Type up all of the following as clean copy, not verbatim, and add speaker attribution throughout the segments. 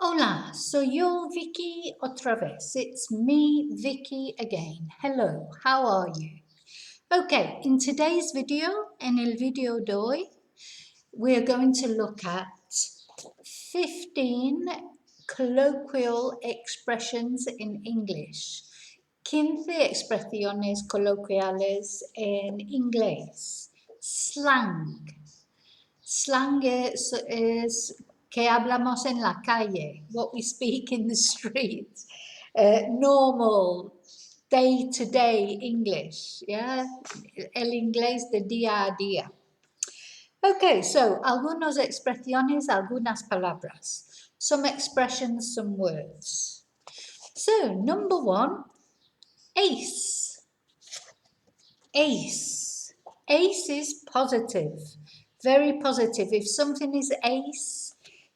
Speaker 1: Hola, soy yo, Vicky, otra vez. It's me, Vicky, again. Hello, how are you? Okay, in today's video, en el video de hoy, we're going to look at 15 colloquial expressions in English. 15 expresiones coloquiales en inglés. Slang. Slang is que hablamos en la calle, what we speak in the streets, normal, day-to-day English, yeah, el inglés de día a día. Okay, so algunas expresiones, algunas palabras, some expressions, some words. So, number one, ace. Ace. Ace is positive, very positive. If something is ace,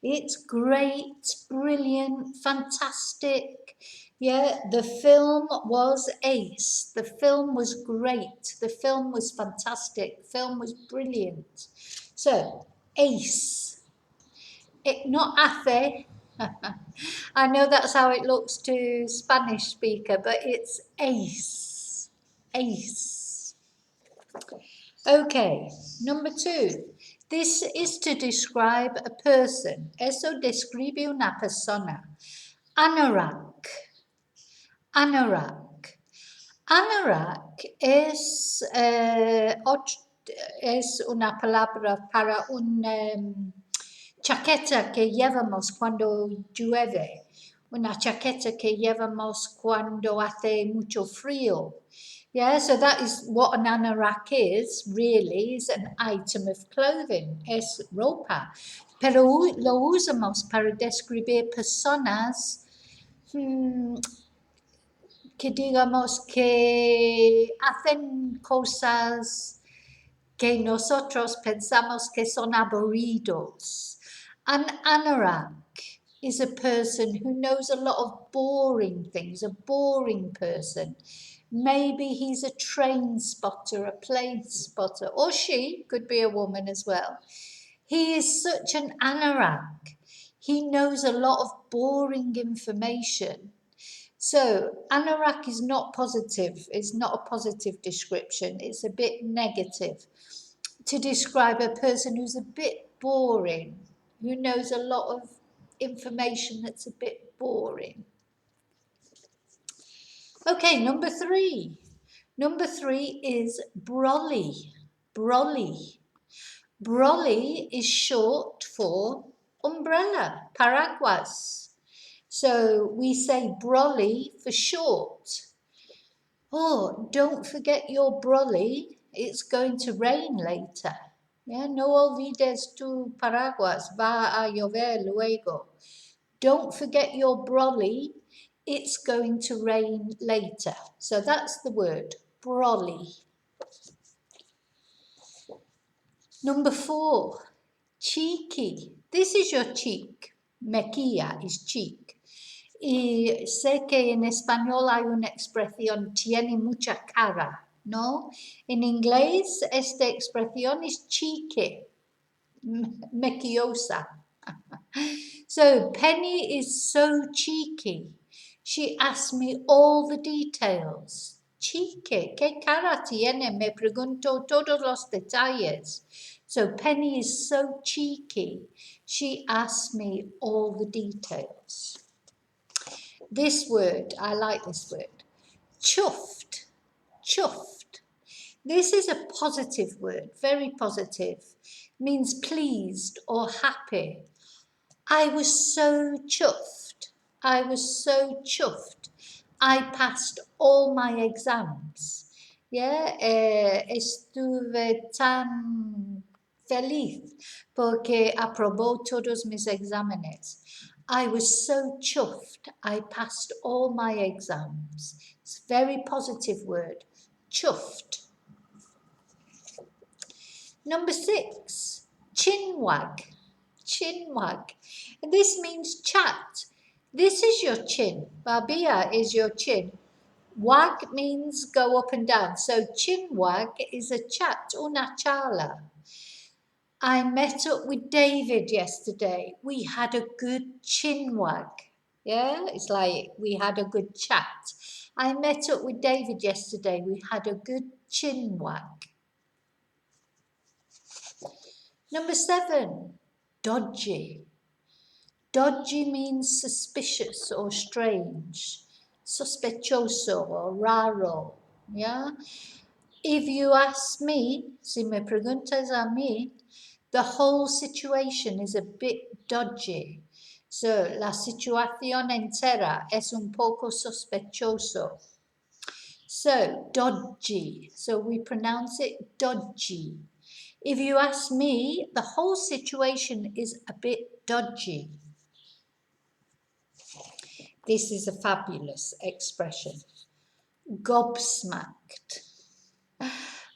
Speaker 1: it's great, brilliant, fantastic. Yeah, the film was ace. The film was great. The film was fantastic. The film was brilliant. So, ace. Not ace. I know that's how it looks to Spanish speaker, but it's ace. Ace. Okay, number two. This is to describe a person. Eso describe una persona. Anorak. Anorak. Anorak es una palabra para un chaqueta que llevamos cuando llueve. Una chaqueta que llevamos cuando hace mucho frío. Yeah, so that is what an anorak is, really, is an item of clothing, es ropa. Pero lo usamos para describir personas que digamos que hacen cosas que nosotros pensamos que son aburridos. An anorak is a person who knows a lot of boring things, a boring person. Maybe he's a train spotter, a plane spotter, or she could be a woman as well. He is such an anorak. He knows a lot of boring information. So, anorak is not positive. It's not a positive description. It's a bit negative to describe a person who's a bit boring, who knows a lot of information that's a bit boring. Okay, number three. Number three is brolly. Brolly. Brolly is short for umbrella, paraguas. So we say brolly for short. Oh, don't forget your brolly. It's going to rain later. Yeah, no olvides tu paraguas. Va a llover luego. Don't forget your brolly. It's going to rain later. So that's the word, brolly. Number four, cheeky. This is your cheek. Mejilla is cheek. Y sé que en español hay una expresión, tiene mucha cara, ¿no? En inglés, esta expresión es cheeky, mejillosa. So, Penny is so cheeky. She asked me all the details. Cheeky, ¿qué cara tiene? Me preguntó todos los detalles. So, Penny is so cheeky. She asked me all the details. This word, I like this word. Chuffed. Chuffed. This is a positive word, very positive. Means pleased or happy. I was so chuffed. I was so chuffed. I passed all my exams. Yeah, estuve tan feliz porque aprobó todos mis exámenes. I was so chuffed. I passed all my exams. It's a very positive word. Chuffed. Number six, chinwag. Chinwag. This means chat. This is your chin. Barbilla is your chin. Wag means go up and down. So chinwag is a chat, una charla. I met up with David yesterday. We had a good chinwag. Yeah, it's like we had a good chat. I met up with David yesterday. We had a good chinwag. Number 7, dodgy. Dodgy means suspicious or strange, sospechoso or raro. Yeah. If you ask me, si me preguntas a mí, the whole situation is a bit dodgy. So, la situación entera es un poco sospechoso. So, dodgy. So, we pronounce it dodgy. If you ask me, the whole situation is a bit dodgy. This is a fabulous expression. Gobsmacked.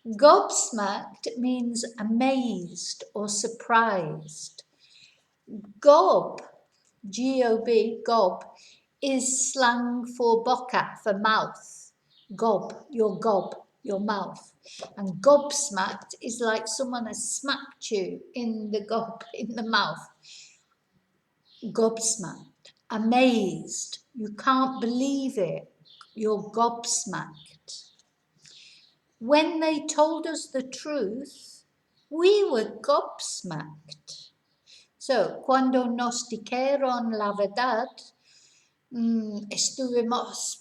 Speaker 1: Gobsmacked means amazed or surprised. Gob, G-O-B, gob, is slang for boca, for mouth. Gob, your mouth. And gobsmacked is like someone has smacked you in the gob, in the mouth. Gobsmacked, amazed, you can't believe it, you're gobsmacked. When they told us the truth, we were gobsmacked. So, cuando nos dijeron la verdad, estuvimos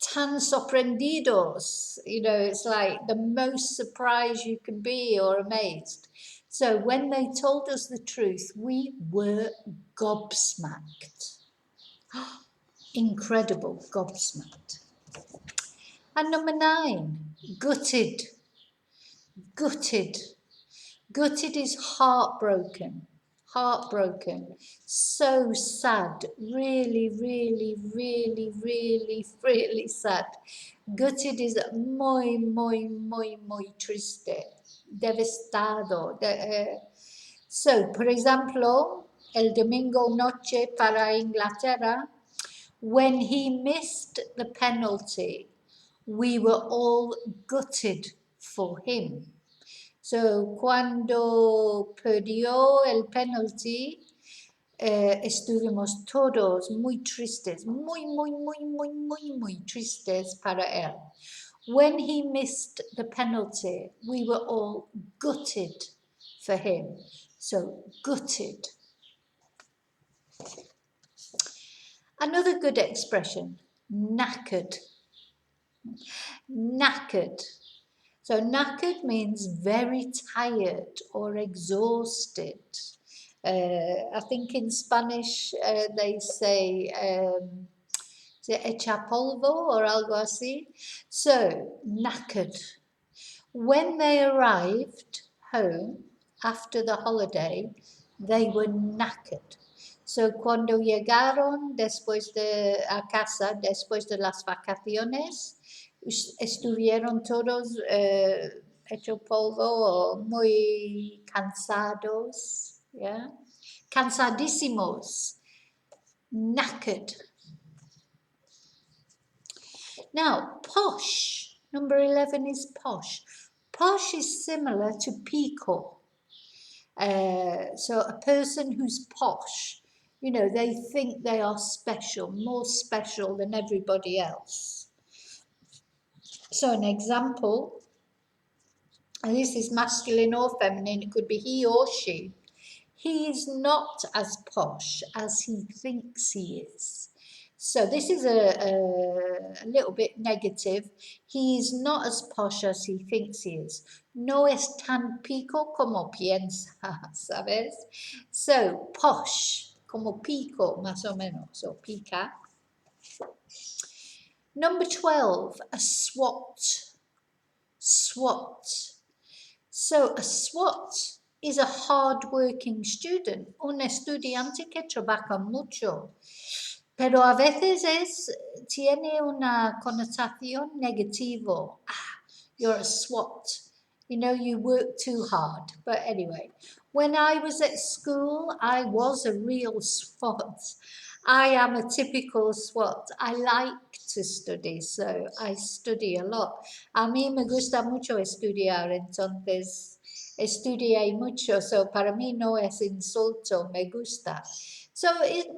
Speaker 1: tan sorprendidos. You know, it's like the most surprised you can be or amazed. So, when they told us the truth, we were gobsmacked. Incredible, gobsmacked. And number 9, gutted. Gutted. Gutted is heartbroken. Heartbroken. So sad. Really, really, really, really, really sad. Gutted is muy, muy, muy, muy triste. Devastado. So, por ejemplo, el domingo noche para Inglaterra, when he missed the penalty, we were all gutted for him. So, cuando perdió el penalty, estuvimos todos muy tristes, muy, muy, muy, muy, muy, muy tristes para él. When he missed the penalty, we were all gutted for him. So, gutted. Another good expression, knackered. Knackered. So knackered means very tired or exhausted. I think in Spanish they say se echa polvo or algo así. So knackered. When they arrived home after the holiday, they were knackered. So cuando llegaron a casa después de las vacaciones, estuvieron todos hecho polvo o muy cansados, yeah? Cansadísimos, knackered. Now, posh, number 11 is posh. Posh is similar to pico. So a person who's posh, you know, they think they are special, more special than everybody else. So an example, and this is masculine or feminine, it could be he or she. He is not as posh as he thinks he is. So this is a little bit negative. He is not as posh as he thinks he is. No es tan pico como piensa, ¿sabes? So, posh, como pico, más o menos, so pica. Number 12, a swot. SWOT. So a SWOT is a hard-working student, un estudiante que trabaja mucho, pero a veces tiene una connotación negativa. You're a SWOT. You know, you work too hard. But anyway, when I was at school, I was a real SWOT. I am a typical SWOT. I like to study, so I study a lot. A mí me gusta mucho estudiar, entonces Estudié mucho, so para mí no es insulto, me gusta. So,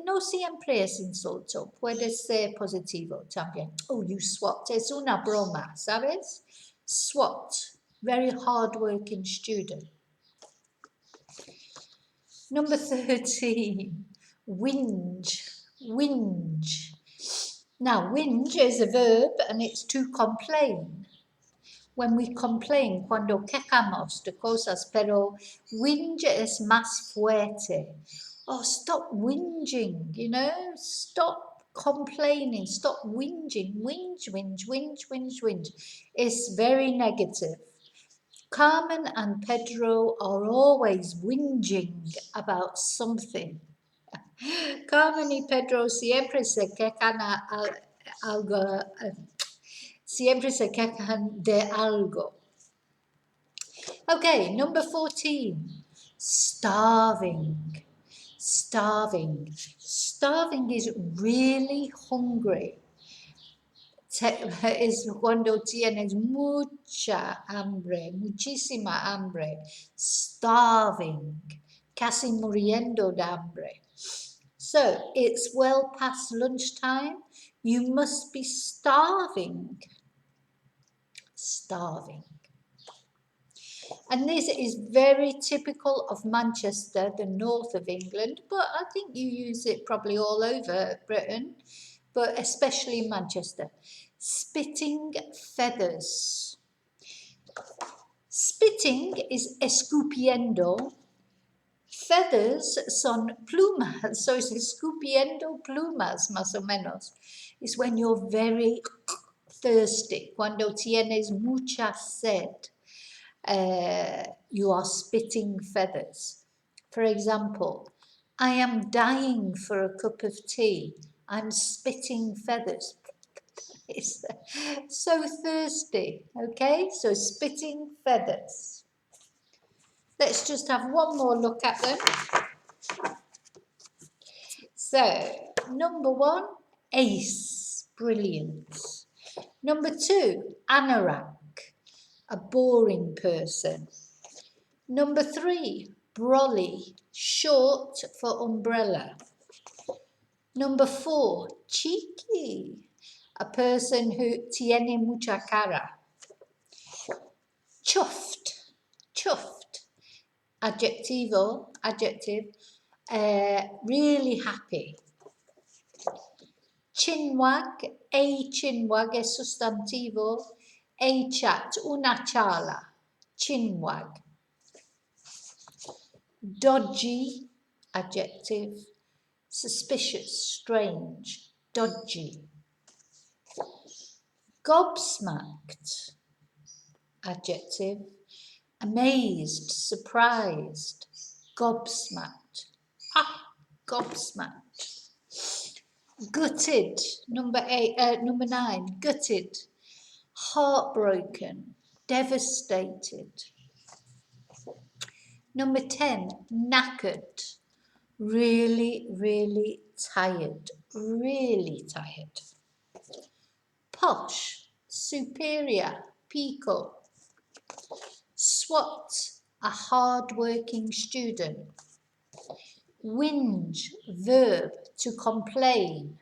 Speaker 1: no siempre es insulto, puede ser positivo también. Oh, you swot, es una broma, ¿sabes? Swot, very hard-working student. Number 13, whinge, whinge. Now, whinge is a verb and it's to complain. When we complain, cuando quejamos de cosas, pero whinge es más fuerte. Oh, stop whinging, you know, stop complaining, stop whinging, whinge, whinge, whinge, whinge, whinge. It's very negative. Carmen and Pedro are always whinging about something. Carmen y Pedro siempre se quejan algo, siempre se quejan de algo. Okay, number 14, starving. Starving. Starving is really hungry. Es cuando tienes mucha hambre, muchísima hambre. Starving. Casi muriendo de hambre. So, it's well past lunchtime. You must be starving. Starving. And this is very typical of Manchester, the north of England, but I think you use it probably all over Britain, but especially Manchester. Spitting feathers. Spitting is escupiendo. Feathers son plumas, so it's escupiendo plumas, más o menos. It's when you're very thirsty, cuando tienes mucha sed. You are spitting feathers. For example, I am dying for a cup of tea. I'm spitting feathers. It's so thirsty, okay? So spitting feathers. Let's just have one more look at them. So, number 1, ace, brilliant. Number 2, anorak, a boring person. Number 3, brolly, short for umbrella. Number 4, cheeky, a person who tiene mucha cara. Chuffed, chuffed, adjective, really happy. Chinwag, a chinwag es sustantivo, a chat, una charla, chinwag. Dodgy, adjective, suspicious, strange, dodgy. Gobsmacked, adjective, amazed, surprised, gobsmacked. Ah, gobsmacked. Gutted, number 9, gutted, heartbroken, devastated. Number 10, knackered, really, really tired, really tired. Posh, superior, pico. Swot, a hard-working student. Whinge, verb, to complain.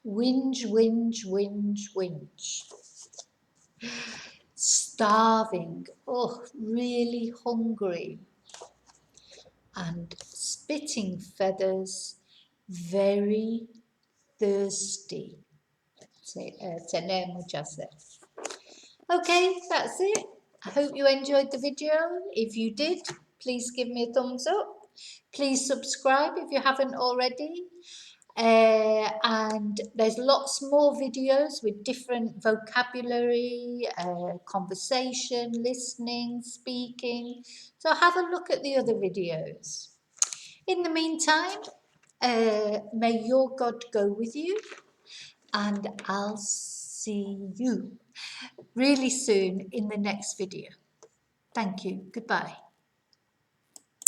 Speaker 1: Whinge, whinge, whinge, whinge. Starving, oh, really hungry. And spitting feathers, very thirsty. Tener mucha sed. Okay, that's it. I hope you enjoyed the video. If you did, please give me a thumbs up. Please subscribe if you haven't already. And there's lots more videos with different vocabulary, conversation, listening, speaking. So have a look at the other videos. In the meantime, may your God go with you, and I'll see you really soon in the next video. Thank you. Goodbye.